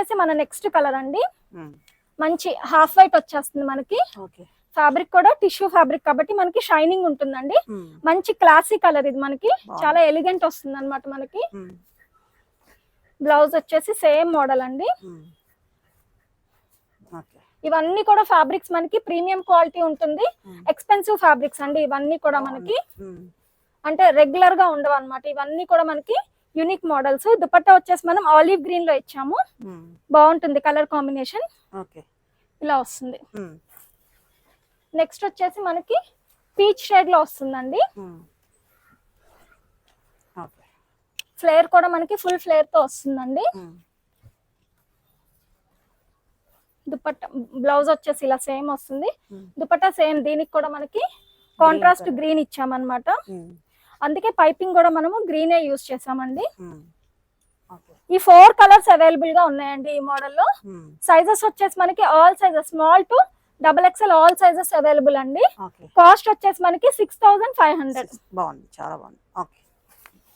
వచ్చేసి మన next colour అండి, మంచి హాఫ్ వైట్ వచ్చేస్తుంది మనకి. ఫ్యాబ్రిక్ కూడా టిష్యూ ఫ్యాబ్రిక్ కాబట్టి మనకి షైనింగ్ ఉంటుందండి. మంచి క్లాసీ కలర్ ఇది, మనకి చాలా ఎలిగెంట్ వస్తుంది అనమాట. మనకి బ్లౌజ్ వచ్చేసి సేమ్ మోడల్ అండి. ఇవన్నీ కూడా ఫ్యాబ్రిక్స్ మనకి ప్రీమియం క్వాలిటీ ఉంటుంది, ఎక్స్పెన్సివ్ ఫ్యాబ్రిక్స్ అండి ఇవన్నీ కూడా. మనకి అంటే రెగ్యులర్ గా ఉండవు అనమాట. ఇవన్నీ కూడా మనకి యూనిక్ మోడల్స్. దుపట్టా వచ్చేసి మనం ఆలివ్ గ్రీన్ లో ఇచ్చాము, బాగుంటుంది కలర్ కాంబినేషన్. ఇలా వస్తుంది. నెక్స్ట్ వచ్చేసి మనకి పీచ్ షేడ్ లో వస్తుందండి. ఫ్లేర్ కూడా మనకి ఫుల్ ఫ్లేర్ తో వస్తుందండి. దుపట్టా బ్లౌజ్ వచ్చేసి ఇలా సేమ్ వస్తుంది. దుపట్టా సేమ్, దీనికి కూడా మనకి కాంట్రాస్ట్ గ్రీన్ ఇచ్చామన్నమాట. అందుకే పైపింగ్ కూడా మనము గ్రీనే యూజ్ చేసామండి. ఈ 4 కలర్స్ అవైలబుల్ గా ఉన్నాయండి ఈ మోడల్లో. సైజెస్ వచ్చేసి మనకి all sizes, small to XXL all sizes available అండి. కాస్ట్ వచ్చేసి మనకి 6500. బాగుంది, చాలా బాగుంది. ఓకే.